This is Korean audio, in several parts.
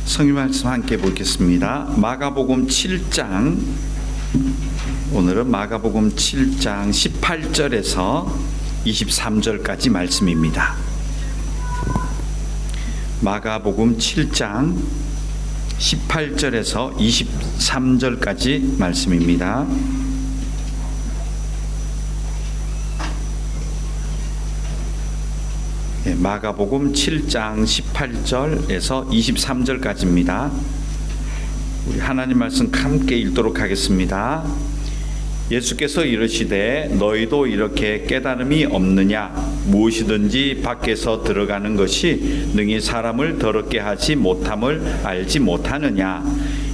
성경 말씀 함께 보겠습니다. 마가복음 7장, 오늘은 마가복음 7장 18절에서 23절까지 말씀입니다. 마가복음 7장 18절에서 23절까지 말씀입니다. 마가복음 7장 18절에서 23절까지입니다. 우리 하나님 말씀 함께 읽도록 하겠습니다. 예수께서 이르시되 너희도 이렇게 깨달음이 없느냐? 무엇이든지 밖에서 들어가는 것이 능히 사람을 더럽게 하지 못함을 알지 못하느냐?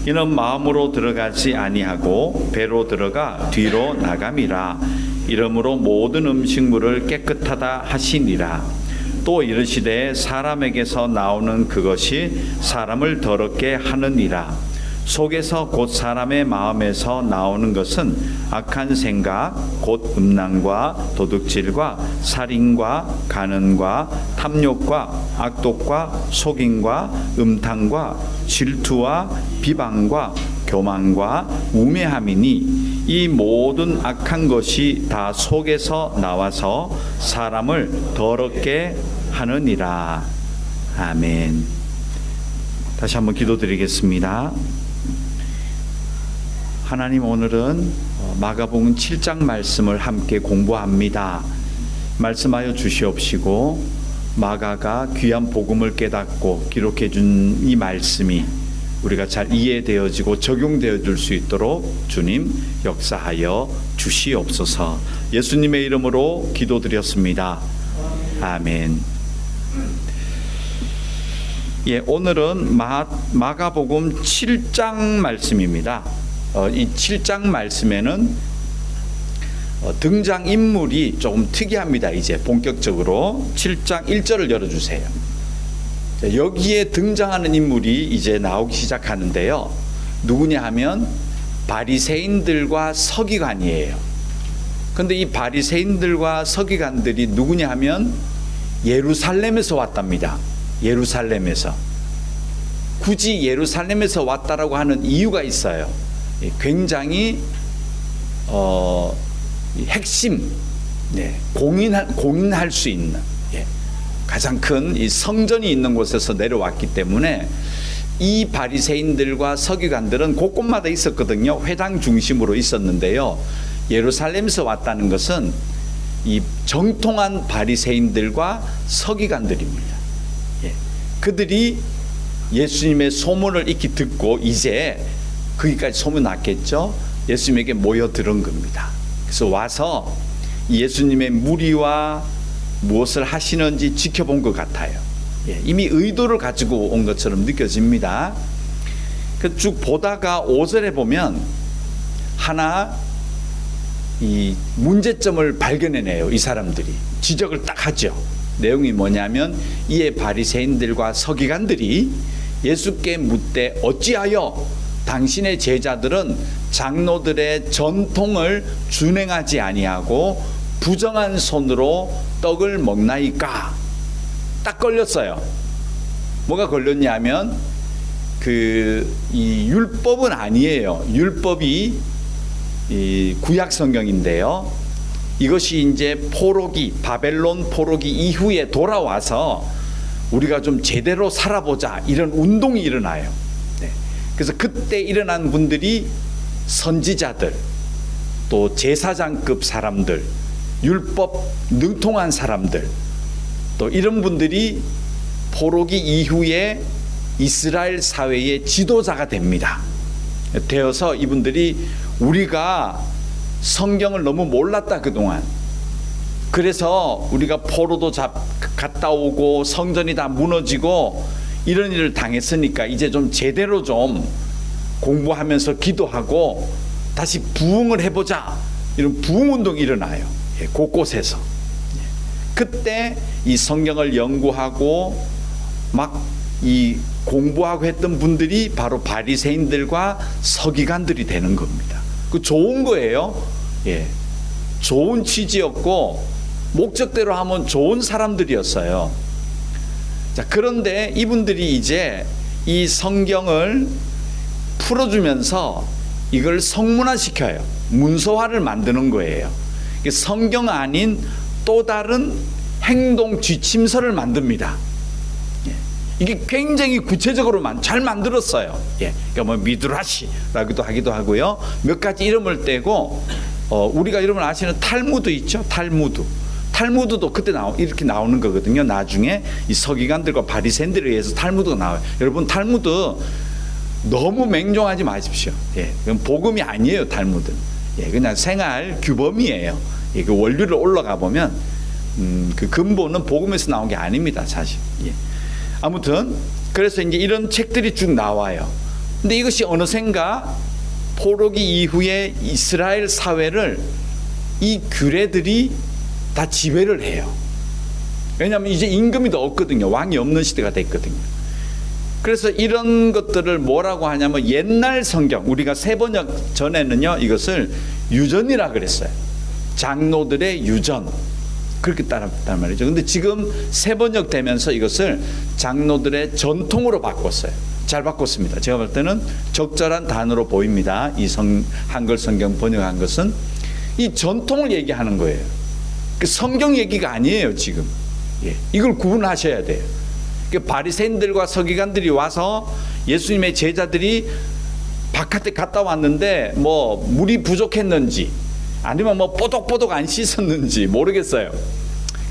이는 마음으로 들어가지 아니하고 배로 들어가 뒤로 나감이라. 이러므로 모든 음식물을 깨끗하다 하시니라. 또 이르시되 사람에게서 나오는 그것이 사람을 더럽게 하느니라. 속에서 곧 사람의 마음에서 나오는 것은 악한 생각 곧 음란과 도둑질과 살인과 간음과 탐욕과 악독과 속임과 음탕과 질투와 비방과 교만과 우매함이니 이 모든 악한 것이 다 속에서 나와서 사람을 더럽게 하느니라. 아멘. 다시 한번 기도드리겠습니다. 하나님, 오늘은 마가복음 7장 말씀을 함께 공부합니다. 말씀하여 주시옵시고 마가가 귀한 복음을 깨닫고 기록해 준 이 말씀이 우리가 잘 이해되어지고 적용되어 줄 수 있도록 주님 역사하여 주시옵소서. 예수님의 이름으로 기도드렸습니다. 아멘. 오늘은 마가복음 7장 말씀입니다. 이 7장 말씀에는 등장인물이 조금 특이합니다. 이제 본격적으로 7장 1절을 열어주세요. 여기에 등장하는 인물이 이제 나오기 시작하는데요. 누구냐 하면 바리새인들과 서기관이에요. 그런데 이 바리새인들과 서기관들이 누구냐 하면 예루살렘에서 왔답니다. 예루살렘에서. 굳이 예루살렘에서 왔다라고 하는 이유가 있어요. 굉장히 핵심, 공인할 수 있는 가장 큰 이 성전이 있는 곳에서 내려왔기 때문에 이 바리새인들과 서기관들은 곳곳마다 있었거든요. 회당 중심으로 있었는데요. 예루살렘에서 왔다는 것은 이 정통한 바리새인들과 서기관들입니다. 그들이 예수님의 소문을 익히 듣고 이제 거기까지 소문 났겠죠. 예수님에게 모여들은 겁니다. 그래서 와서 예수님의 무리와 무엇을 하시는지 지켜본 것 같아요. 이미 의도를 가지고 온 것처럼 느껴집니다. 쭉 보다가 5절에 보면 하나 이 문제점을 발견해내요. 이 사람들이 지적을 딱 하죠. 내용이 뭐냐면 이에 바리새인들과 서기관들이 예수께 묻되 어찌하여 당신의 제자들은 장로들의 전통을 준행하지 아니하고 부정한 손으로 떡을 먹나이까? 딱 걸렸어요. 뭐가 걸렸냐면 이 율법은 아니에요. 율법이 이 구약 성경인데요. 이것이 이제 바벨론 포로기 이후에 돌아와서 우리가 좀 제대로 살아보자 이런 운동이 일어나요. 그래서 그때 일어난 분들이 선지자들, 또 제사장급 사람들, 율법 능통한 사람들, 또 이런 분들이 포로기 이후에 이스라엘 사회의 지도자가 됩니다. 되어서 이분들이 우리가 성경을 너무 몰랐다 그동안. 그래서 우리가 포로도 갔다 오고 성전이 다 무너지고 이런 일을 당했으니까 이제 좀 제대로 좀 공부하면서 기도하고 다시 부흥을 해보자. 이런 부흥운동이 일어나요. 곳곳에서. 그때 이 성경을 연구하고 막 이 공부하고 했던 분들이 바로 바리새인들과 서기관들이 되는 겁니다. 그 좋은 거예요. 좋은 취지였고 목적대로 하면 좋은 사람들이었어요. 자, 그런데 이분들이 이제 이 성경을 풀어주면서 이걸 성문화시켜요. 문서화를 만드는 거예요. 성경 아닌 또 다른 행동 지침서를 만듭니다. 이게 굉장히 구체적으로 잘 만들었어요. 그러니까 뭐 미드라시라고도 하기도 하고요. 몇 가지 이름을 떼고 우리가 이름을 아시는 탈무드 있죠. 탈무드도 그때 이렇게 나오는 거거든요. 나중에 이 서기관들과 바리새인들에 의해서 탈무드가 나와요. 여러분 탈무드 너무 맹종하지 마십시오. 그건 복음이 아니에요. 탈무드는 그냥 생활 규범이에요. 그 원리를 올라가 보면 그 근본은 복음에서 나온 게 아닙니다. 사실. 아무튼 그래서 이제 이런 책들이 쭉 나와요. 근데 이것이 어느샌가 포로기 이후에 이스라엘 사회를 이 규례들이 다 지배를 해요. 왜냐하면 이제 임금이 더 없거든요. 왕이 없는 시대가 됐거든요. 그래서 이런 것들을 뭐라고 하냐면 옛날 성경, 우리가 세번역 전에는요 이것을 유전이라 그랬어요. 장로들의 유전, 그렇게 따랐단 말이죠. 근데 지금 세번역 되면서 이것을 장로들의 전통으로 바꿨어요. 잘 바꿨습니다. 제가 볼 때는 적절한 단어로 보입니다. 이 한글 성경 번역한 것은 이 전통을 얘기하는 거예요. 그 성경 얘기가 아니에요 지금. 이걸 구분하셔야 돼요. 바리새인들과 서기관들이 와서 예수님의 제자들이 바깥에 갔다 왔는데 뭐 물이 부족했는지 아니면 뭐 뽀독뽀독 안 씻었는지 모르겠어요.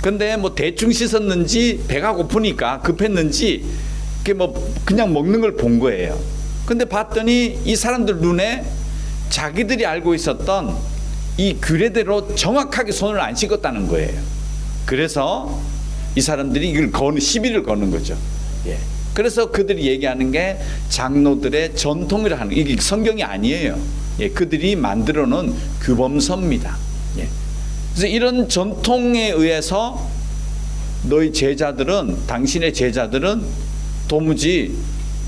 근데 뭐 대충 씻었는지 배가 고프니까 급했는지 그냥 먹는 걸 본 거예요. 근데 봤더니 이 사람들 눈에 자기들이 알고 있었던 이 규례대로 정확하게 손을 안 씻었다는 거예요. 그래서 이 사람들이 이걸 시비를 거는 거죠. 그래서 그들이 얘기하는 게 장로들의 전통이라 하는, 이게 성경이 아니에요. 그들이 만들어 놓은 규범서입니다. 그래서 이런 전통에 의해서 너희 제자들은, 당신의 제자들은 도무지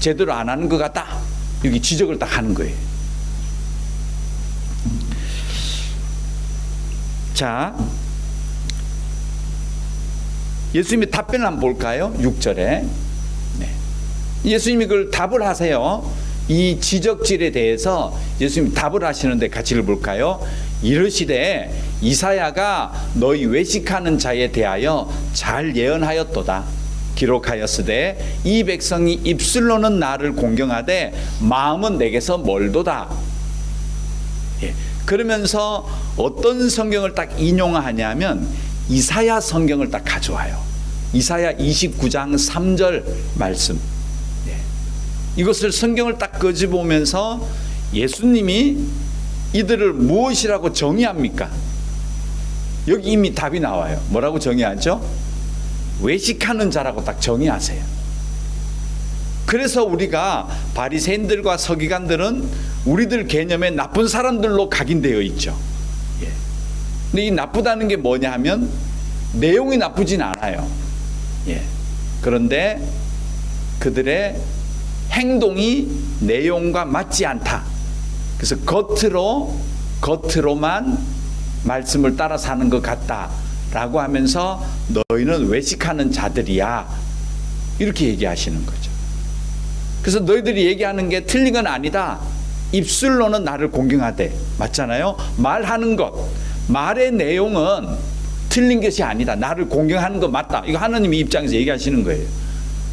제대로 안 하는 것 같다, 이렇게 지적을 딱 하는 거예요. 자, 예수님이 답변을 한번 볼까요? 6절에 예수님이 그걸 답을 하세요. 이 지적질에 대해서 예수님이 답을 하시는데 같이 읽어볼까요? 이르시되 이사야가 너희 외식하는 자에 대하여 잘 예언하였도다. 기록하였으되 이 백성이 입술로는 나를 공경하되 마음은 내게서 멀도다. 그러면서 어떤 성경을 딱 인용하냐면 이사야 성경을 딱 가져와요. 이사야 29장 3절 말씀. 이것을 성경을 딱 끄집어보면서 예수님이 이들을 무엇이라고 정의합니까? 여기 이미 답이 나와요. 뭐라고 정의하죠? 외식하는 자라고 딱 정의하세요. 그래서 우리가 바리새인들과 서기관들은 우리들 개념에 나쁜 사람들로 각인되어 있죠. 근데 이 나쁘다는 게 뭐냐 하면 내용이 나쁘진 않아요. 그런데 그들의 행동이 내용과 맞지 않다. 그래서 겉으로만 말씀을 따라 사는 것 같다라고 하면서 너희는 외식하는 자들이야, 이렇게 얘기하시는 거죠. 그래서 너희들이 얘기하는 게 틀린 건 아니다. 입술로는 나를 공경하되, 맞잖아요. 말하는 것, 말의 내용은 틀린 것이 아니다. 나를 공경하는 거 맞다. 이거 하나님의 입장에서 얘기하시는 거예요.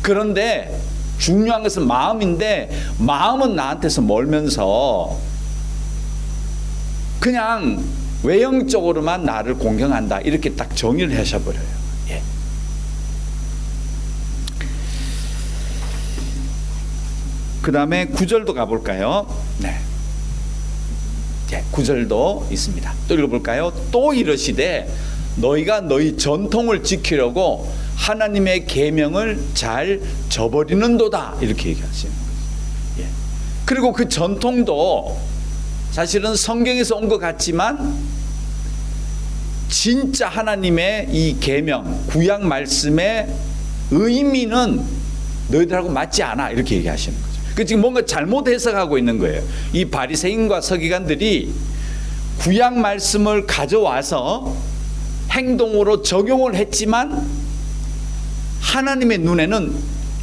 그런데 중요한 것은 마음인데, 마음은 나한테서 멀면서 그냥 외형적으로만 나를 공경한다, 이렇게 딱 정의를 하셔버려요. 그 다음에 9절도 가볼까요? 9절도 있습니다. 또 읽어볼까요? 또 이르시되 너희가 너희 전통을 지키려고 하나님의 계명을 잘 저버리는도다, 이렇게 얘기하시는 거예요. 그리고 그 전통도 사실은 성경에서 온 것 같지만 진짜 하나님의 이 계명, 구약 말씀의 의미는 너희들하고 맞지 않아, 이렇게 얘기하시는 거죠. 그 지금 뭔가 잘못 해석하고 있는 거예요. 이 바리새인과 서기관들이 구약 말씀을 가져와서 행동으로 적용을 했지만 하나님의 눈에는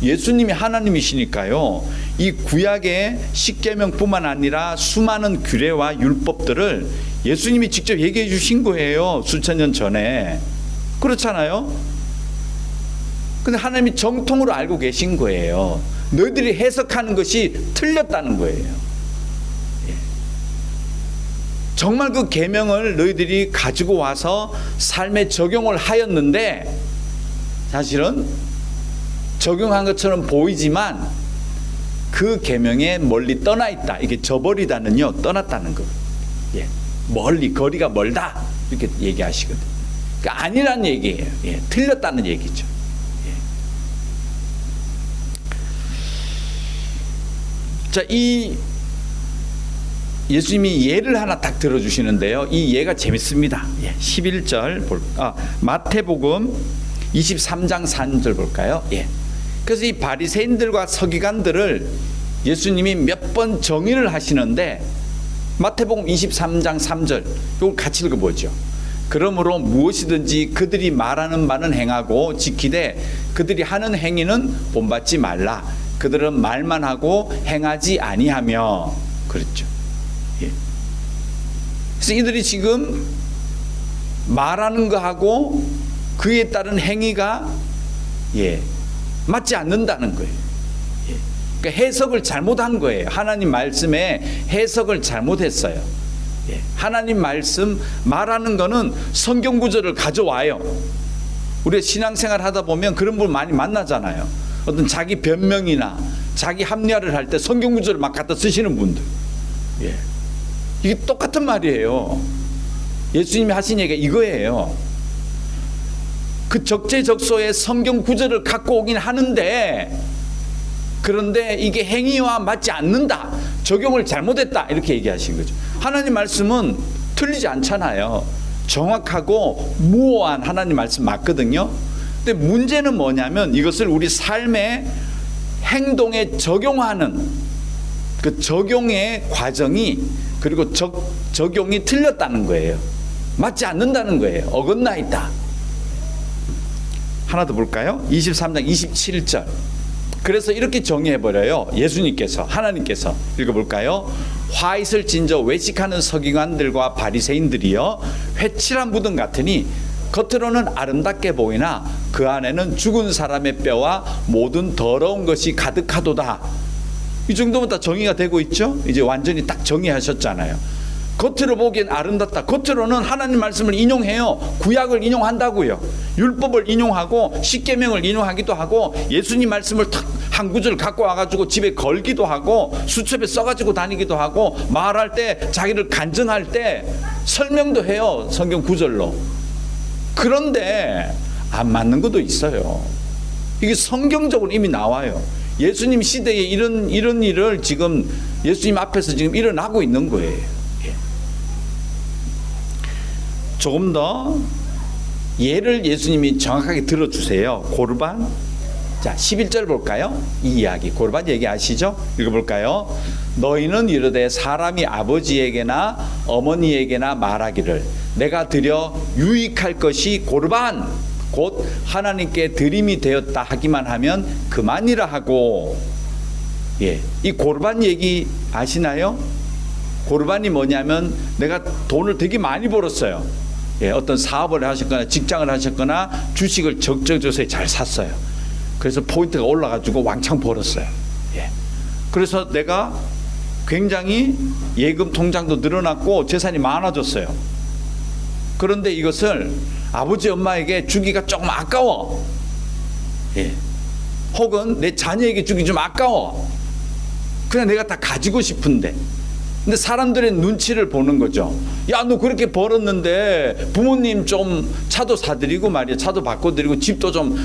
예수님이 하나님이시니까요. 이 구약의 십계명뿐만 아니라 수많은 규례와 율법들을 예수님이 직접 얘기해 주신 거예요. 수천 년 전에. 그렇잖아요. 근데 하나님이 정통으로 알고 계신 거예요. 너희들이 해석하는 것이 틀렸다는 거예요. 정말 그 계명을 너희들이 가지고 와서 삶에 적용을 하였는데 사실은 적용한 것처럼 보이지만 그 계명에 멀리 떠나 있다. 이게 저버리다는요, 떠났다는 거. 예, 멀리, 거리가 멀다 이렇게 얘기하시거든요. 그러니까 아니란 얘기예요. 예, 틀렸다는 얘기죠. 예. 자, 이 예수님이 예를 하나 딱 들어주시는데요. 이 예가 재밌습니다. 예, 11절 마태복음 23장 4절 볼까요? 예. 그래서 이 바리새인들과 서기관들을 예수님이 몇 번 정의를 하시는데 마태복음 23장 3절 이걸 같이 읽어보죠. 그러므로 무엇이든지 그들이 말하는 바는 행하고 지키되 그들이 하는 행위는 본받지 말라. 그들은 말만 하고 행하지 아니하며. 그렇죠. 예. 그래서 이들이 지금 말하는 거하고 그에 따른 행위가 맞지 않는다는 거예요. 예. 그러니까 해석을 잘못한 거예요. 하나님 말씀에 해석을 잘못했어요. 예. 하나님 말씀 말하는 거는 성경 구절을 가져와요. 우리가 신앙생활 하다 보면 그런 분 많이 만나잖아요. 어떤 자기 변명이나 자기 합리화를 할 때 성경 구절을 막 갖다 쓰시는 분들. 예. 이게 똑같은 말이에요. 예수님이 하신 얘기가 이거예요. 그 적재적소에 성경 구절을 갖고 오긴 하는데 그런데 이게 행위와 맞지 않는다. 적용을 잘못했다. 이렇게 얘기하신 거죠. 하나님 말씀은 틀리지 않잖아요. 정확하고 무오한 하나님 말씀 맞거든요. 근데 문제는 뭐냐면 이것을 우리 삶의 행동에 적용하는 그 적용의 과정이 그리고 적용이 틀렸다는 거예요. 맞지 않는다는 거예요. 어긋나 있다. 하나 더 볼까요? 23장 27절. 그래서 이렇게 정의해버려요. 예수님께서, 하나님께서. 읽어볼까요? 화 있을 진저 외식하는 서기관들과 바리새인들이여 회칠한 무덤 같으니 겉으로는 아름답게 보이나 그 안에는 죽은 사람의 뼈와 모든 더러운 것이 가득하도다. 이 정도면 다 정의가 되고 있죠? 이제 완전히 딱 정의하셨잖아요. 겉으로 보기엔 아름답다. 겉으로는 하나님 말씀을 인용해요. 구약을 인용한다고요. 율법을 인용하고 십계명을 인용하기도 하고 예수님 말씀을 탁 한 구절 갖고 와가지고 집에 걸기도 하고 수첩에 써가지고 다니기도 하고 말할 때 자기를 간증할 때 설명도 해요. 성경 구절로. 그런데 안 맞는 것도 있어요. 이게 성경적으로 이미 나와요. 예수님 시대에 이런 일을 지금 예수님 앞에서 지금 일어나고 있는 거예요. 조금 더 예를 예수님이 정확하게 들어주세요. 고르반. 자, 11절 볼까요? 이 이야기 고르반 얘기 아시죠? 읽어볼까요? 너희는 이르되 사람이 아버지에게나 어머니에게나 말하기를 내가 드려 유익할 것이 고르반 곧 하나님께 드림이 되었다 하기만 하면 그만이라 하고. 예, 이 고르반 얘기 아시나요? 고르반이 뭐냐면 내가 돈을 되게 많이 벌었어요. 예, 어떤 사업을 하셨거나 직장을 하셨거나 주식을 적정조세 잘 샀어요. 그래서 포인트가 올라가지고 왕창 벌었어요. 예. 그래서 내가 굉장히 예금 통장도 늘어났고 재산이 많아졌어요. 그런데 이것을 아버지 엄마에게 주기가 조금 아까워. 예. 혹은 내 자녀에게 주기 좀 아까워. 그냥 내가 다 가지고 싶은데. 근데 사람들의 눈치를 보는 거죠. 야, 너 그렇게 벌었는데 부모님 좀 차도 사드리고 말이야. 차도 바꿔드리고 집도 좀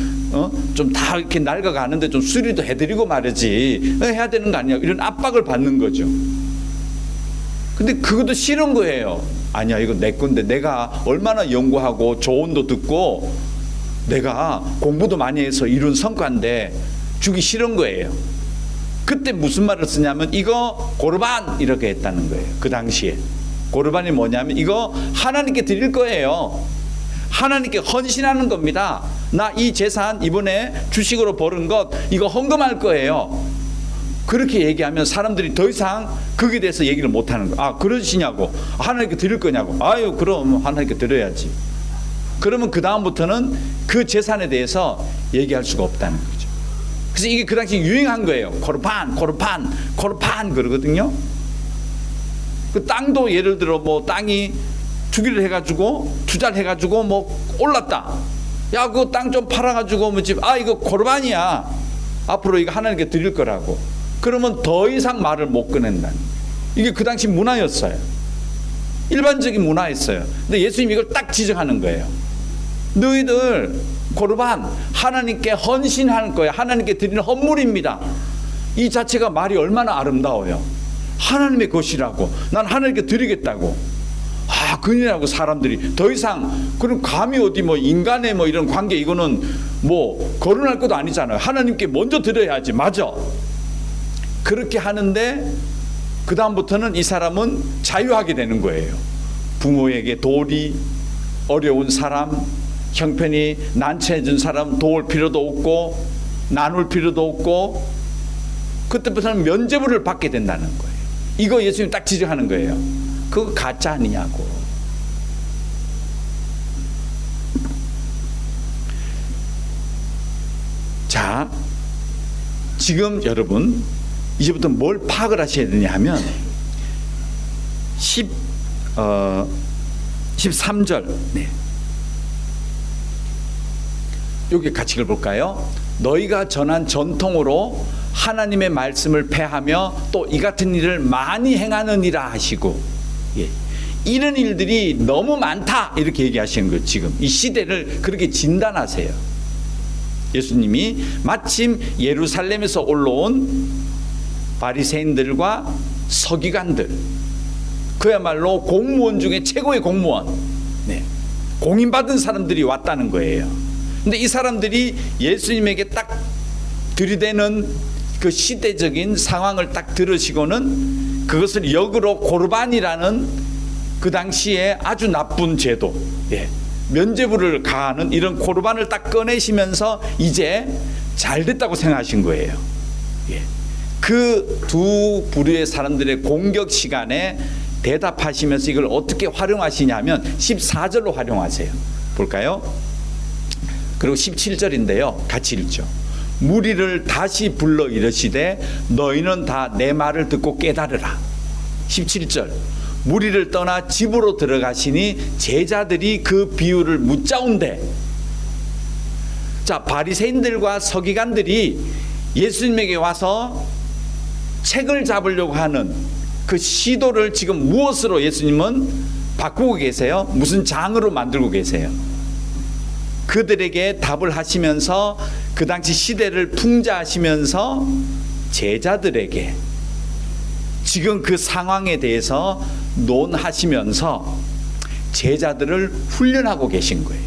다 이렇게 낡아가는데 좀 수리도 해드리고 말이지. 해야 되는 거 아니야. 이런 압박을 받는 거죠. 근데 그것도 싫은 거예요. 아니야, 이거 내 건데 내가 얼마나 연구하고 조언도 듣고 내가 공부도 많이 해서 이룬 성과인데 주기 싫은 거예요. 그때 무슨 말을 쓰냐면 이거 고르반 이렇게 했다는 거예요. 그 당시에 고르반이 뭐냐면 이거 하나님께 드릴 거예요. 하나님께 헌신하는 겁니다. 나 이 재산 이번에 주식으로 벌은 것 이거 헌금할 거예요. 그렇게 얘기하면 사람들이 더 이상 거기에 대해서 얘기를 못하는 거예요. 아, 그러시냐고. 하나님께 드릴 거냐고. 아유, 그럼 하나님께 드려야지. 그러면 그 다음부터는 그 재산에 대해서 얘기할 수가 없다는 거죠. 그래서 이게 그 당시 유행한 거예요. 코르반 그러거든요. 그 땅도 예를 들어 뭐 땅이 투기를 해가지고 투자를 해가지고 뭐 올랐다. 야, 그 땅 좀 팔아가지고 뭐 집, 아, 이거 코르반이야. 앞으로 이거 하나님께 드릴 거라고. 그러면 더 이상 말을 못 꺼낸다는. 이게 그 당시 문화였어요. 일반적인 문화였어요. 근데 예수님이 이걸 딱 지적하는 거예요. 너희들 코르반 하나님께 헌신하는 거예요. 하나님께 드리는 헌물입니다. 이 자체가 말이 얼마나 아름다워요. 하나님의 것이라고. 난 하나님께 드리겠다고. 아, 그러냐고 사람들이 더 이상. 그럼 감히 어디 뭐 인간의 뭐 이런 관계 이거는 뭐 거론할 것도 아니잖아요. 하나님께 먼저 드려야지. 맞아. 그렇게 하는데 그 다음부터는 이 사람은 자유하게 되는 거예요. 부모에게 도리, 어려운 사람, 형편이 난처해진 사람 도울 필요도 없고 나눌 필요도 없고, 그때부터는 면죄부를 받게 된다는 거예요. 이거 예수님 딱 지적하는 거예요. 그거 가짜 아니냐고. 자, 지금 여러분 이제부터 뭘 파악을 하셔야 되냐 하면 13절 네. 여기 같이 읽어볼까요? 너희가 전한 전통으로 하나님의 말씀을 폐하며 또 이 같은 일을 많이 행하느니라 하시고, 예. 이런 일들이 너무 많다 이렇게 얘기하시는 거예요. 지금 이 시대를 그렇게 진단하세요. 예수님이 마침 예루살렘에서 올라온 바리새인들과 서기관들, 그야말로 공무원 중에 최고의 공무원, 네. 공인받은 사람들이 왔다는 거예요. 근데 이 사람들이 예수님에게 딱 들이대는 그 시대적인 상황을 딱 들으시고는 그것을 역으로 고르반이라는 그 당시에 아주 나쁜 제도, 예, 면죄부를 가하는 이런 고르반을 딱 꺼내시면서 이제 잘 됐다고 생각하신 거예요. 예. 그 두 부류의 사람들의 공격 시간에 대답하시면서 이걸 어떻게 활용하시냐면 14절로 활용하세요. 볼까요? 그리고 17절인데요. 같이 읽죠. 무리를 다시 불러 이르시되 너희는 다 내 말을 듣고 깨달으라. 17절. 무리를 떠나 집으로 들어가시니 제자들이 그 비유를 묻자온대. 자, 바리새인들과 서기관들이 예수님에게 와서 책을 잡으려고 하는 그 시도를 지금 무엇으로 예수님은 바꾸고 계세요? 무슨 장으로 만들고 계세요? 그들에게 답을 하시면서 그 당시 시대를 풍자하시면서 제자들에게 지금 그 상황에 대해서 논하시면서 제자들을 훈련하고 계신 거예요.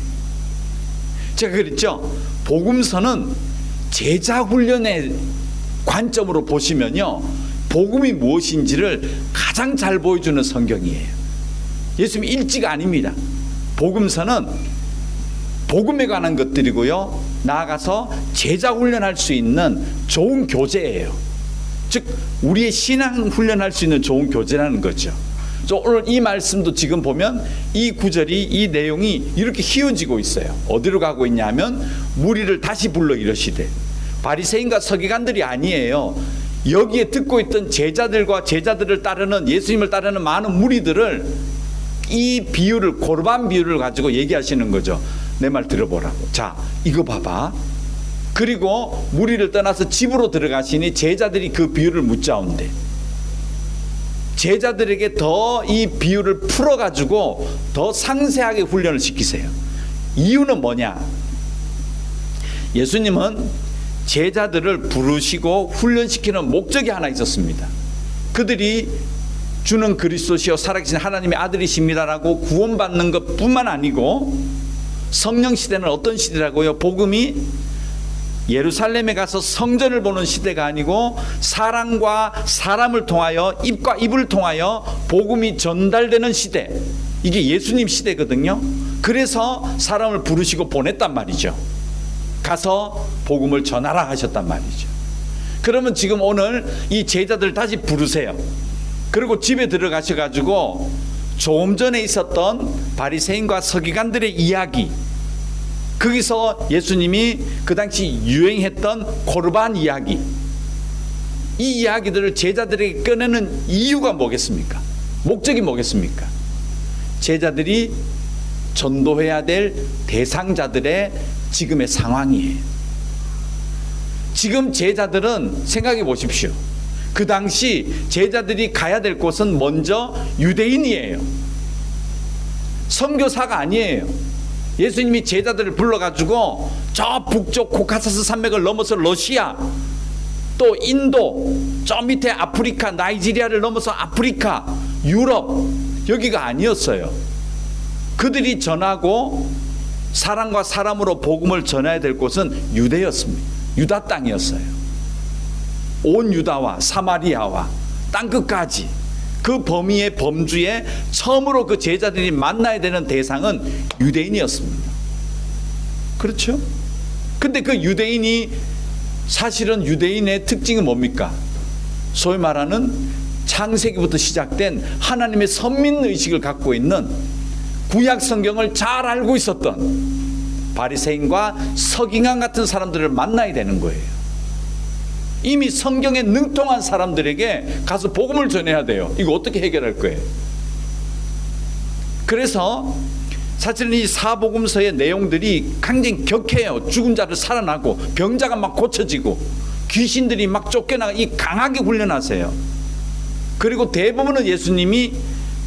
제가 그랬죠. 복음서는 제자 훈련의 관점으로 보시면요, 복음이 무엇인지를 가장 잘 보여주는 성경이에요. 예수님 일지가 아닙니다. 복음서는 복음에 관한 것들이고요, 나아가서 제자 훈련할 수 있는 좋은 교재예요. 즉 우리의 신앙 훈련할 수 있는 좋은 교재라는 거죠. 오늘 이 말씀도 지금 보면 이 구절이, 이 내용이 이렇게 휘어지고 있어요. 어디로 가고 있냐면 무리를 다시 불러 이르시되, 바리새인과 서기관들이 아니에요. 여기에 듣고 있던 제자들과 제자들을 따르는, 예수님을 따르는 많은 무리들을 이 비유를, 고르반 비유를 가지고 얘기하시는 거죠. 내 말 들어보라고. 자, 이거 봐봐. 그리고 무리를 떠나서 집으로 들어가시니 제자들이 그 비유를 묻자온대. 제자들에게 더 이 비유를 풀어가지고 더 상세하게 훈련을 시키세요. 이유는 뭐냐? 예수님은 제자들을 부르시고 훈련시키는 목적이 하나 있었습니다. 그들이 주는 그리스도시요 살아계신 하나님의 아들이십니다라고 구원받는 것뿐만 아니고, 성령 시대는 어떤 시대라고요? 복음이 예루살렘에 가서 성전을 보는 시대가 아니고 사람과 사람을 통하여, 입과 입을 통하여 복음이 전달되는 시대, 이게 예수님 시대거든요. 그래서 사람을 부르시고 보냈단 말이죠. 가서 복음을 전하라 하셨단 말이죠. 그러면 지금 오늘 이 제자들 다시 부르세요. 그리고 집에 들어가셔가지고 조금 전에 있었던 바리새인과 서기관들의 이야기, 거기서 예수님이 그 당시 유행했던 고르반 이야기, 이 이야기들을 제자들에게 꺼내는 이유가 뭐겠습니까? 목적이 뭐겠습니까? 제자들이 전도해야 될 대상자들의 지금의 상황이에요. 지금 제자들은 생각해 보십시오. 그 당시 제자들이 가야 될 곳은 먼저 유대인이에요. 선교사가 아니에요. 예수님이 제자들을 불러가지고 저 북쪽 코카사스 산맥을 넘어서 러시아, 또 인도, 저 밑에 아프리카, 나이지리아를 넘어서 아프리카, 유럽, 여기가 아니었어요. 그들이 전하고 사람과 사람으로 복음을 전해야 될 곳은 유대였습니다. 유다 땅이었어요. 온 유다와 사마리아와 땅끝까지 그 범위의 범주에 처음으로 그 제자들이 만나야 되는 대상은 유대인이었습니다. 그렇죠? 근데 그 유대인이, 사실은 유대인의 특징은 뭡니까? 소위 말하는 창세기부터 시작된 하나님의 선민의식을 갖고 있는, 구약 성경을 잘 알고 있었던 바리새인과 서기관 같은 사람들을 만나야 되는 거예요. 이미 성경에 능통한 사람들에게 가서 복음을 전해야 돼요. 이거 어떻게 해결할 거예요? 그래서 사실은 이 사복음서의 내용들이 굉장히 격해요. 죽은 자를 살아나고, 병자가 막 고쳐지고, 귀신들이 막 쫓겨나가, 이 강하게 훈련하세요. 그리고 대부분은 예수님이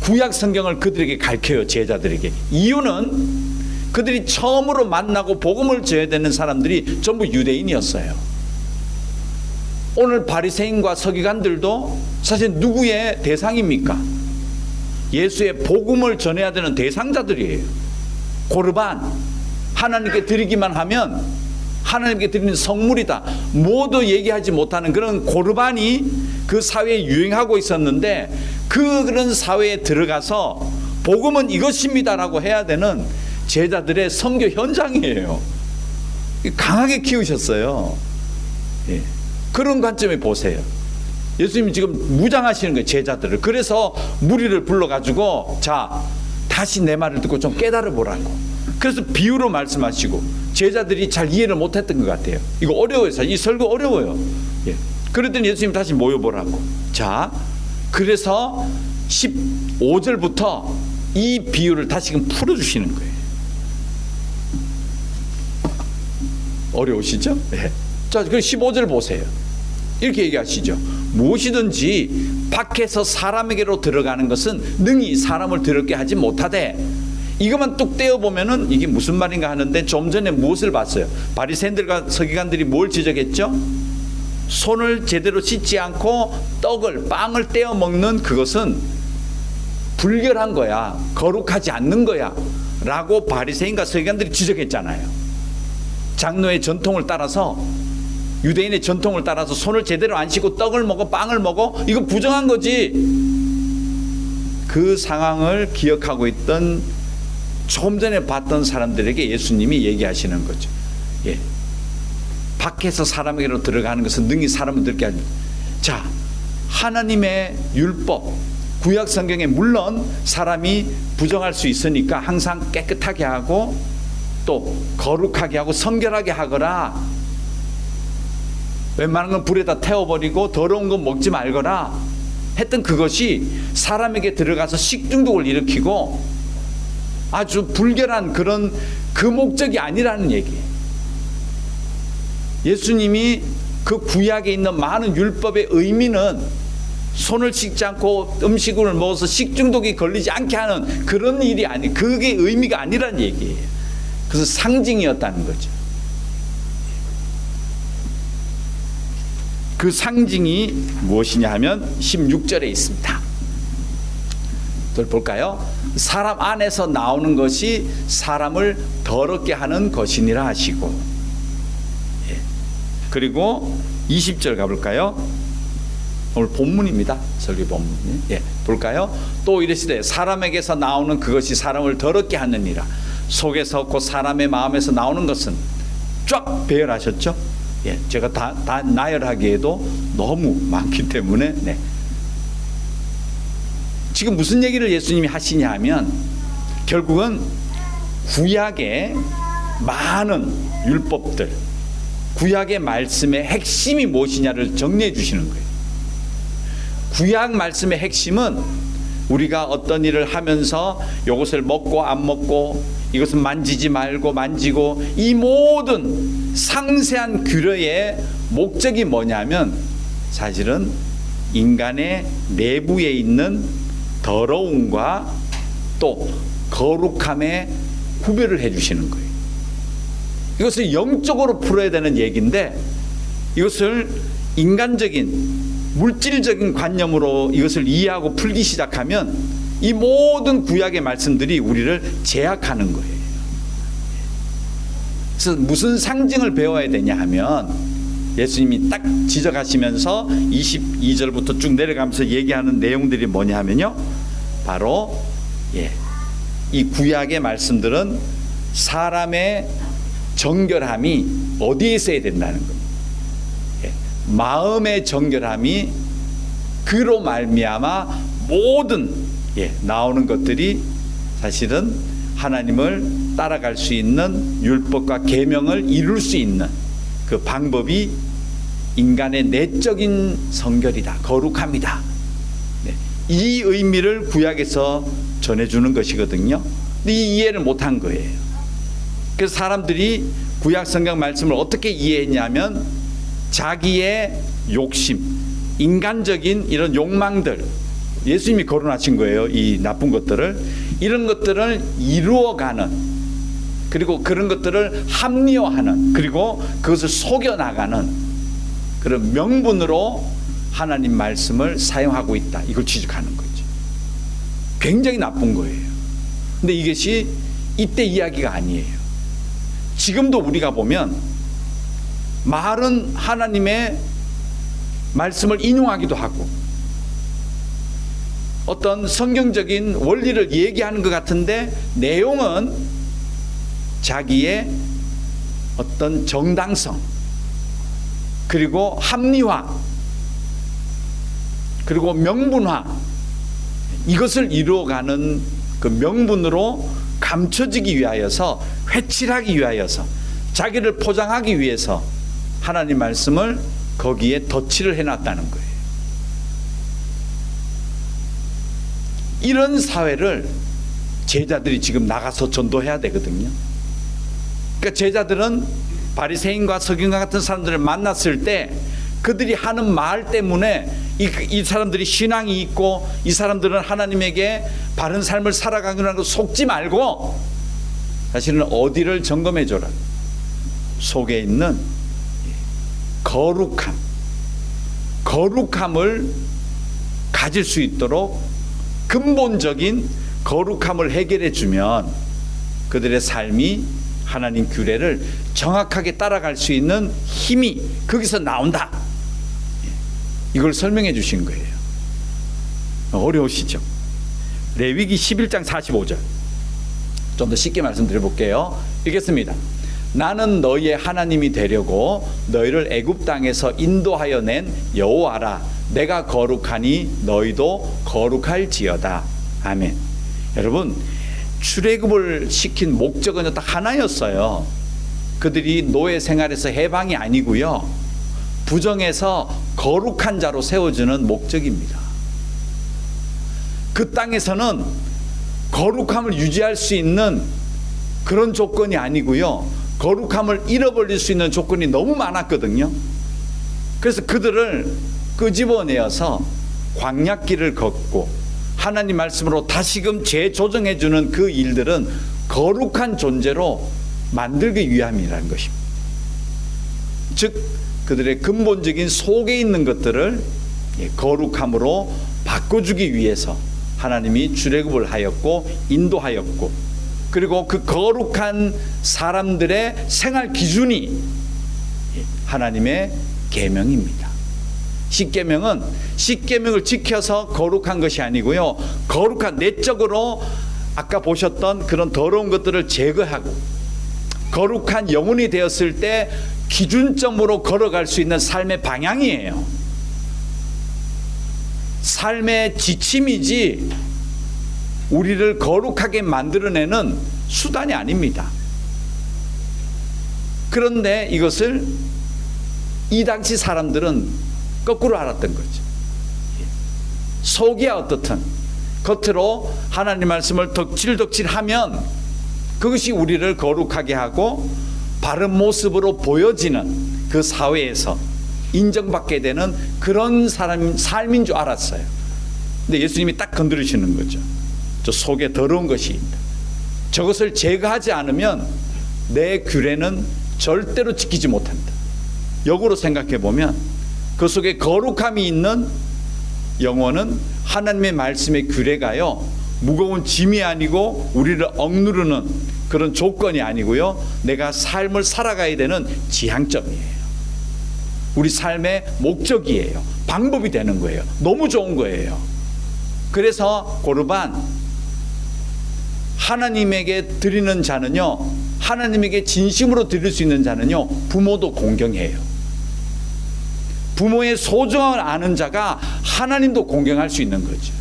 구약 성경을 그들에게 가르쳐요. 제자들에게. 이유는 그들이 처음으로 만나고 복음을 전해야 되는 사람들이 전부 유대인이었어요. 오늘 바리새인과 서기관들도 사실 누구의 대상입니까? 예수의 복음을 전해야 되는 대상자들이에요. 고르반, 하나님께 드리기만 하면 하나님께 드리는 성물이다, 모두 얘기하지 못하는 그런 고르반이 그 사회에 유행하고 있었는데, 그런 사회에 들어가서 복음은 이것입니다라고 해야 되는 제자들의 선교 현장이에요. 강하게 키우셨어요. 예. 그런 관점에 보세요. 예수님이 지금 무장하시는 거예요, 제자들을. 그래서 무리를 불러가지고, 자, 다시 내 말을 듣고 좀 깨달아 보라고. 그래서 비유로 말씀하시고, 제자들이 잘 이해를 못했던 것 같아요. 이거 어려워요. 이 설교 어려워요. 예. 그랬더니 예수님 다시 모여보라고. 자, 그래서 15절부터 이 비유를 다시금 풀어주시는 거예요. 어려우시죠? 네. 자, 그럼 15절 보세요. 이렇게 얘기하시죠. 무엇이든지 밖에서 사람에게로 들어가는 것은 능히 사람을 더럽게 하지 못하되. 이것만 뚝 떼어보면은 이게 무슨 말인가 하는데, 좀 전에 무엇을 봤어요? 바리새인들과 서기관들이 뭘 지적했죠? 손을 제대로 씻지 않고 빵을 떼어 먹는 그것은 불결한 거야, 거룩하지 않는 거야 라고 바리새인과 서기관들이 지적했잖아요. 장로의 전통을 따라서, 유대인의 전통을 따라서 손을 제대로 안 씻고 떡을 먹어, 빵을 먹어, 이거 부정한 거지. 그 상황을 기억하고 있던, 조금 전에 봤던 사람들에게 예수님이 얘기하시는 거죠. 예. 밖에서 사람에게로 들어가는 것은 능히 사람을 들게 하니. 자, 하나님의 율법, 구약 성경에 물론 사람이 부정할 수 있으니까 항상 깨끗하게 하고 또 거룩하게 하고 성결하게 하거라, 웬만한 건 불에다 태워버리고 더러운 건 먹지 말거라 했던 그것이 사람에게 들어가서 식중독을 일으키고 아주 불결한 그런 그 목적이 아니라는 얘기예요. 예수님이 그 구약에 있는 많은 율법의 의미는 손을 씻지 않고 음식을 먹어서 식중독이 걸리지 않게 하는 그런 일이 아니, 그게 의미가 아니라는 얘기예요. 그래서 상징이었다는 거죠. 그 상징이 무엇이냐 하면 16절에 있습니다. 볼까요? 사람 안에서 나오는 것이 사람을 더럽게 하는 것이니라 하시고, 예. 그리고 20절 가볼까요? 오늘 본문입니다. 설교 본문. 예. 볼까요? 또 이르시되 사람에게서 나오는 그것이 사람을 더럽게 하느니라. 속에서 그 사람의 마음에서 나오는 것은 쫙 배열하셨죠. 예, 제가 다 나열하기에도 너무 많기 때문에 지금 무슨 얘기를 예수님이 하시냐 하면 결국은 구약의 많은 율법들, 구약의 말씀의 핵심이 무엇이냐를 정리해 주시는 거예요. 구약 말씀의 핵심은 우리가 어떤 일을 하면서 이것을 먹고 안 먹고 이것은 만지지 말고 만지고, 이 모든 상세한 규례의 목적이 뭐냐면 사실은 인간의 내부에 있는 더러움과 또 거룩함의 구별을 해 주시는 거예요. 이것을 영적으로 풀어야 되는 얘기인데 이것을 인간적인 물질적인 관념으로 이것을 이해하고 풀기 시작하면 이 모든 구약의 말씀들이 우리를 제약하는 거예요. 그래서 무슨 상징을 배워야 되냐 하면 예수님이 딱 지적하시면서 22절부터 쭉 내려가면서 얘기하는 내용들이 뭐냐 하면요, 바로 이 구약의 말씀들은 사람의 정결함이 어디에 있어야 된다는 겁니다. 마음의 정결함이 그로 말미암아 모든 나오는 것들이 사실은 하나님을 따라갈 수 있는 율법과 계명을 이룰 수 있는 그 방법이 인간의 내적인 성결이다, 거룩함이다. 이 의미를 구약에서 전해주는 것이거든요. 근데 이 이해를 못한 거예요. 그래서 사람들이 구약 성경 말씀을 어떻게 이해했냐면 자기의 욕심, 인간적인 이런 욕망들, 예수님이 거론하신 거예요. 이 나쁜 것들을, 이런 것들을 이루어가는, 그리고 그런 것들을 합리화하는, 그리고 그것을 속여나가는 그런 명분으로 하나님 말씀을 사용하고 있다, 이걸 지적하는 거죠. 굉장히 나쁜 거예요. 근데 이것이 이때 이야기가 아니에요. 지금도 우리가 보면 말은 하나님의 말씀을 인용하기도 하고 어떤 성경적인 원리를 얘기하는 것 같은데 내용은 자기의 어떤 정당성, 그리고 합리화, 그리고 명분화, 이것을 이루어가는 그 명분으로 감춰지기 위하여서, 회칠하기 위하여서, 자기를 포장하기 위해서 하나님 말씀을 거기에 덧칠을 해놨다는 거예요. 이런 사회를 제자들이 지금 나가서 전도해야 되거든요. 그러니까 제자들은 바리새인과 서기관과 같은 사람들을 만났을 때 그들이 하는 말 때문에 이 사람들이 신앙이 있고 이 사람들은 하나님에게 바른 삶을 살아가는 거 속지 말고 사실은 어디를 점검해 줘라. 속에 있는 거룩함을 가질 수 있도록 근본적인 거룩함을 해결해 주면 그들의 삶이 하나님 규례를 정확하게 따라갈 수 있는 힘이 거기서 나온다. 이걸 설명해 주신 거예요. 어려우시죠? 레위기 11장 45절 좀 더 쉽게 말씀드려 볼게요. 읽겠습니다. 나는 너희의 하나님이 되려고 너희를 애굽 땅에서 인도하여 낸 여호와라. 내가 거룩하니 너희도 거룩할지어다. 아멘. 여러분, 출애굽을 시킨 목적은 딱 하나였어요. 그들이 노예 생활에서 해방이 아니고요, 부정에서 거룩한 자로 세워주는 목적입니다. 그 땅에서는 거룩함을 유지할 수 있는 그런 조건이 아니고요, 거룩함을 잃어버릴 수 있는 조건이 너무 많았거든요. 그래서 그들을 끄집어내어서 광야길을 걷고 하나님 말씀으로 다시금 재조정해주는 그 일들은 거룩한 존재로 만들기 위함이라는 것입니다. 즉 그들의 근본적인 속에 있는 것들을 거룩함으로 바꿔주기 위해서 하나님이 출애굽을 하였고 인도하였고, 그리고 그 거룩한 사람들의 생활 기준이 하나님의 계명입니다. 십계명은 십계명을 지켜서 거룩한 것이 아니고요, 거룩한 내적으로 아까 보셨던 그런 더러운 것들을 제거하고 거룩한 영혼이 되었을 때 기준점으로 걸어갈 수 있는 삶의 방향이에요. 삶의 지침이지 우리를 거룩하게 만들어내는 수단이 아닙니다. 그런데 이것을 이 당시 사람들은 거꾸로 알았던 거죠. 속이야 어떻든 겉으로 하나님 말씀을 덕질덕질하면 그것이 우리를 거룩하게 하고 바른 모습으로 보여지는 그 사회에서 인정받게 되는 그런 삶인 줄 알았어요. 근데 예수님이 딱 건드리시는 거죠. 저 속에 더러운 것이 있다. 저것을 제거하지 않으면 내 규례는 절대로 지키지 못한다. 역으로 생각해 보면 그 속에 거룩함이 있는 영혼은 하나님의 말씀의 규례가요, 무거운 짐이 아니고 우리를 억누르는 그런 조건이 아니고요, 내가 삶을 살아가야 되는 지향점이에요. 우리 삶의 목적이에요. 방법이 되는 거예요. 너무 좋은 거예요. 그래서 고르반, 하나님에게 드리는 자는요, 하나님에게 진심으로 드릴 수 있는 자는요, 부모도 공경해요. 부모의 소중함을 아는 자가 하나님도 공경할 수 있는 거죠.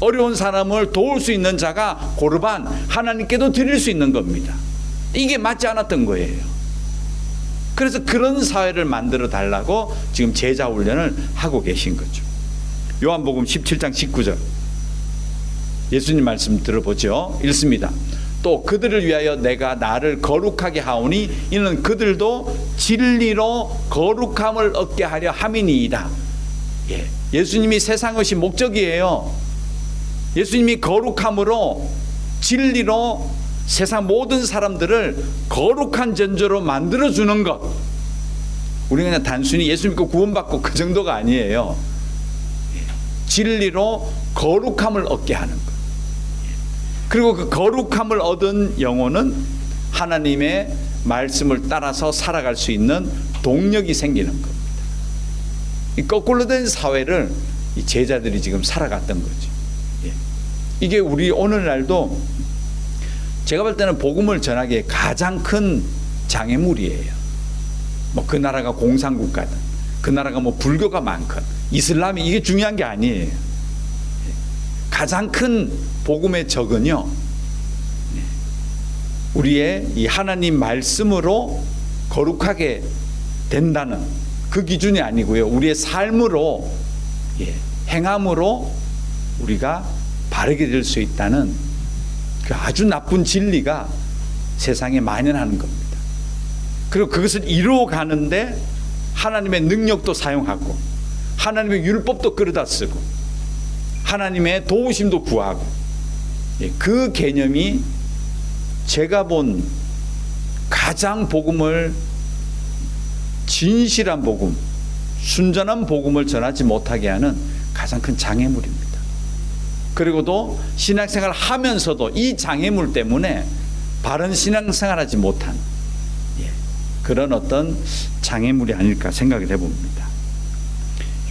어려운 사람을 도울 수 있는 자가 고르반, 하나님께도 드릴 수 있는 겁니다. 이게 맞지 않았던 거예요. 그래서 그런 사회를 만들어 달라고 지금 제자 훈련을 하고 계신 거죠. 요한복음 17장 19절 예수님 말씀 들어보죠. 읽습니다. 또 그들을 위하여 내가 나를 거룩하게 하오니 이는 그들도 진리로 거룩함을 얻게 하려 함이니이다. 예수님이 세상 오신 목적이에요. 예수님이 거룩함으로 진리로 세상 모든 사람들을 거룩한 존재로 만들어주는 것. 우리가 그냥 단순히 예수 믿고 구원받고 그 정도가 아니에요. 진리로 거룩함을 얻게 하는 것. 그리고 그 거룩함을 얻은 영혼은 하나님의 말씀을 따라서 살아갈 수 있는 동력이 생기는 겁니다. 이 거꾸로 된 사회를 이 제자들이 지금 살아갔던 거죠. 이게 우리 오늘날도 제가 볼 때는 복음을 전하기에 가장 큰 장애물이에요. 뭐 그 나라가 공산국가든 그 나라가 뭐 불교가 많건 이슬람이 이게 중요한 게 아니에요. 가장 큰 복음의 적은요, 우리의 이 하나님 말씀으로 거룩하게 된다는 그 기준이 아니고요, 우리의 삶으로, 행함으로 우리가 바르게 될 수 있다는 그 아주 나쁜 진리가 세상에 만연하는 겁니다. 그리고 그것을 이루어 가는데 하나님의 능력도 사용하고 하나님의 율법도 끌어다 쓰고 하나님의 도우심도 구하고, 그 개념이 제가 본 가장 복음을, 진실한 복음, 순전한 복음을 전하지 못하게 하는 가장 큰 장애물입니다. 그리고도 신앙생활을 하면서도 이 장애물 때문에 바른 신앙생활하지 못한 그런 어떤 장애물이 아닐까 생각을 해봅니다.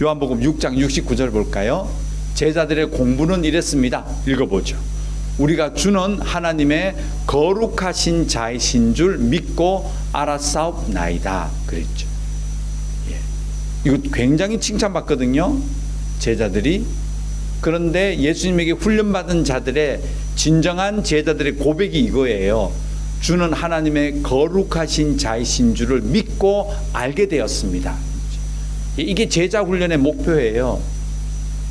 요한복음 6장 69절 볼까요? 제자들의 공부는 이랬습니다. 읽어보죠. 우리가 주는 하나님의 거룩하신 자이신 줄 믿고 알았사옵나이다 그랬죠. 이거 굉장히 칭찬받거든요, 제자들이. 그런데 예수님에게 훈련받은 자들의 진정한 제자들의 고백이 이거예요. 주는 하나님의 거룩하신 자이신 줄을 믿고 알게 되었습니다. 이게 제자 훈련의 목표예요.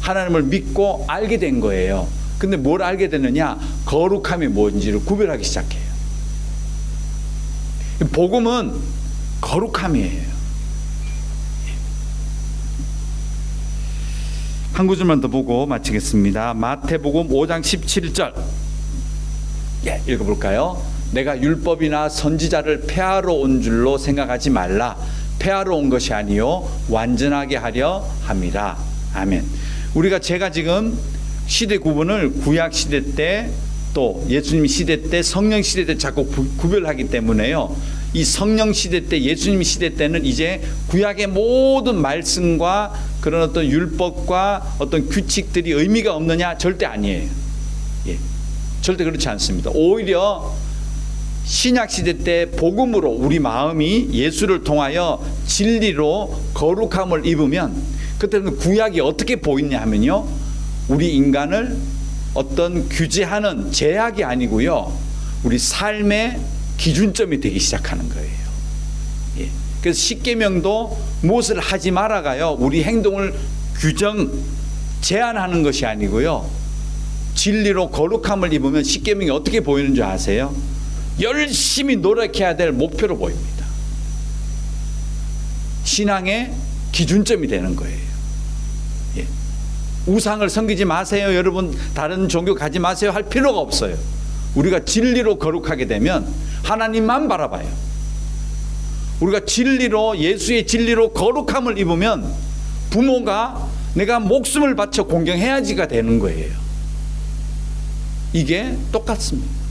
하나님을 믿고 알게 된 거예요. 근데 뭘 알게 되느냐? 거룩함이 뭔지를 구별하기 시작해요. 복음은 거룩함이에요. 한 구절만 더 보고 마치겠습니다. 마태복음 5장 17절 읽어볼까요? 내가 율법이나 선지자를 폐하러 온 줄로 생각하지 말라. 폐하러 온 것이 아니요 완전하게 하려 함이라. 아멘. 제가 지금 시대 구분을 구약 시대 때 또 예수님 시대 때, 성령 시대 때 자꾸 구별하기 때문에요. 이 성령 시대 때, 예수님 시대 때는 이제 구약의 모든 말씀과 그런 어떤 율법과 어떤 규칙들이 의미가 없느냐? 절대 아니에요. 절대 그렇지 않습니다. 오히려 신약시대 때 복음으로 우리 마음이 예수를 통하여 진리로 거룩함을 입으면, 그때는 구약이 어떻게 보이냐 하면요, 우리 인간을 어떤 규제하는 제약이 아니고요, 우리 삶의 기준점이 되기 시작하는 거예요. 예. 그래서 십계명도 무엇을 하지 말아가요, 우리 행동을 제한하는 것이 아니고요, 진리로 거룩함을 입으면 십계명이 어떻게 보이는 줄 아세요? 열심히 노력해야 될 목표로 보입니다. 신앙의 기준점이 되는 거예요. 예. 우상을 섬기지 마세요, 여러분 다른 종교 가지 마세요 할 필요가 없어요. 우리가 진리로 거룩하게 되면 하나님만 바라봐요. 우리가 진리로, 예수의 진리로 거룩함을 입으면 부모가 내가 목숨을 바쳐 공경해야지가 되는 거예요. 이게 똑같습니다.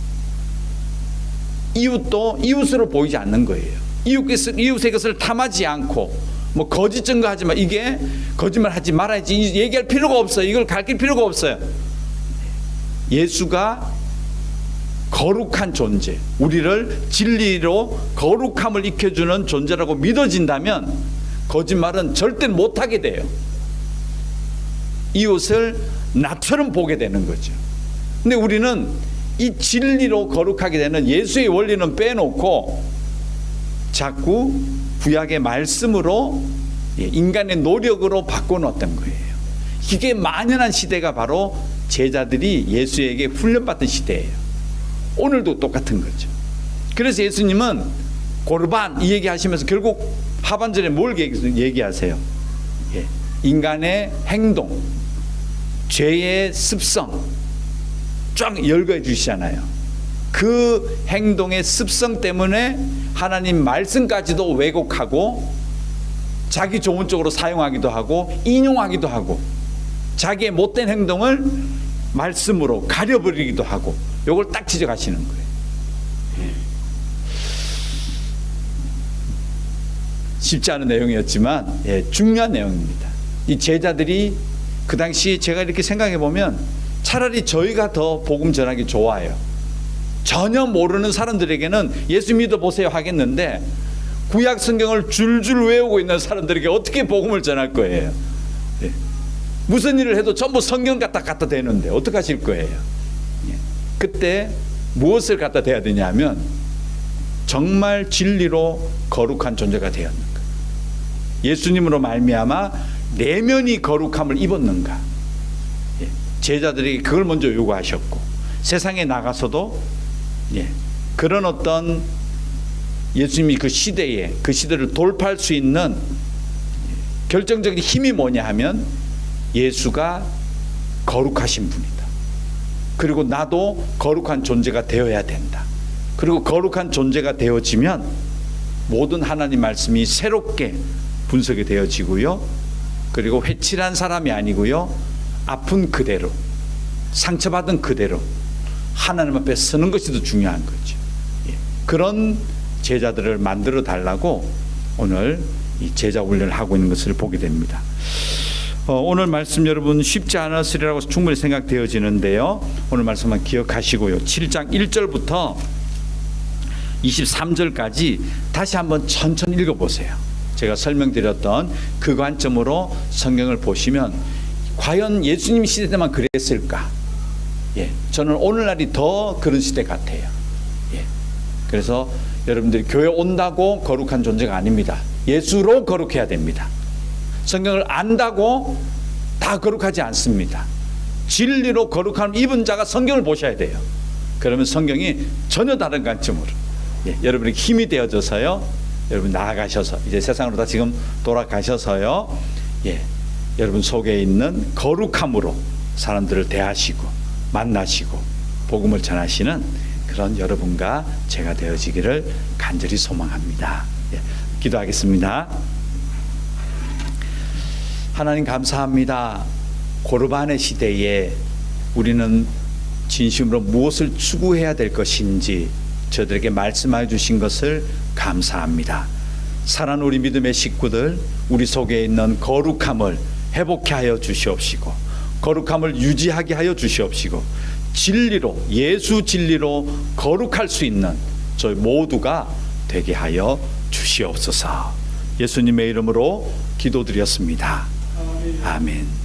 이웃도 이웃으로 보이지 않는 거예요. 이웃의 것을 탐하지 않고, 뭐 거짓 증거하지 마, 이게 거짓말 하지 말아야지, 얘기할 필요가 없어요. 이걸 가르칠 필요가 없어요. 예수가 거룩한 존재, 우리를 진리로 거룩함을 익혀주는 존재라고 믿어진다면 거짓말은 절대 못하게 돼요. 이웃을 나처럼 보게 되는 거죠. 근데 우리는 이 진리로 거룩하게 되는 예수의 원리는 빼놓고 자꾸 구약의 말씀으로, 인간의 노력으로 바꿔놓았던 거예요. 이게 만연한 시대가 바로 제자들이 예수에게 훈련받던 시대예요. 오늘도 똑같은 거죠. 그래서 예수님은 고르반 이 얘기하시면서 결국 하반절에 뭘 얘기하세요? 예. 인간의 행동, 죄의 습성 쫙 열거해 주시잖아요. 그 행동의 습성 때문에 하나님 말씀까지도 왜곡하고 자기 좋은 쪽으로 사용하기도 하고 인용하기도 하고 자기의 못된 행동을 말씀으로 가려버리기도 하고, 요걸 딱 지적하시는 거예요. 쉽지 않은 내용이었지만 중요한 내용입니다. 이 제자들이 그 당시, 제가 이렇게 생각해 보면 차라리 저희가 더 복음 전하기 좋아요. 전혀 모르는 사람들에게는 예수 믿어보세요 하겠는데, 구약 성경을 줄줄 외우고 있는 사람들에게 어떻게 복음을 전할 거예요? 무슨 일을 해도 전부 성경 갖다 대는데 어떡하실 거예요? 그때 무엇을 갖다 대야 되냐면 정말 진리로 거룩한 존재가 되었는가, 예수님으로 말미암아 내면이 거룩함을 입었는가. 제자들이 그걸 먼저 요구하셨고, 세상에 나가서도 그런 어떤 예수님이 그 시대를 돌파할 수 있는 결정적인 힘이 뭐냐 하면 예수가 거룩하신 분이다. 그리고 나도 거룩한 존재가 되어야 된다. 그리고 거룩한 존재가 되어지면 모든 하나님 말씀이 새롭게 분석이 되어지고요, 그리고 회칠한 사람이 아니고요, 아픈 그대로, 상처받은 그대로 하나님 앞에 서는 것이 더 중요한 거죠. 그런 제자들을 만들어 달라고 오늘 이 제자 훈련을 하고 있는 것을 보게 됩니다. 오늘 말씀 여러분 쉽지 않았으리라고 충분히 생각되어지는데요, 오늘 말씀만 기억하시고요, 7장 1절부터 23절까지 다시 한번 천천히 읽어보세요. 제가 설명드렸던 그 관점으로 성경을 보시면 과연 예수님 시대 때만 그랬을까? 저는 오늘날이 더 그런 시대 같아요. 그래서 여러분들이 교회 온다고 거룩한 존재가 아닙니다. 예수로 거룩해야 됩니다. 성경을 안다고 다 거룩하지 않습니다. 진리로 거룩함을 입은 자가 성경을 보셔야 돼요. 그러면 성경이 전혀 다른 관점으로 여러분에게 힘이 되어져서요, 여러분 나아가셔서 이제 세상으로 다 지금 돌아가셔서요, 여러분 속에 있는 거룩함으로 사람들을 대하시고 만나시고 복음을 전하시는 그런 여러분과 제가 되어지기를 간절히 소망합니다. 기도하겠습니다. 하나님 감사합니다. 고르반의 시대에 우리는 진심으로 무엇을 추구해야 될 것인지 저들에게 말씀해 주신 것을 감사합니다. 사랑하는 우리 믿음의 식구들, 우리 속에 있는 거룩함을 회복케 하여 주시옵시고 거룩함을 유지하게 하여 주시옵시고 진리로, 예수 진리로 거룩할 수 있는 저희 모두가 되게 하여 주시옵소서. 예수님의 이름으로 기도드렸습니다. 아멘.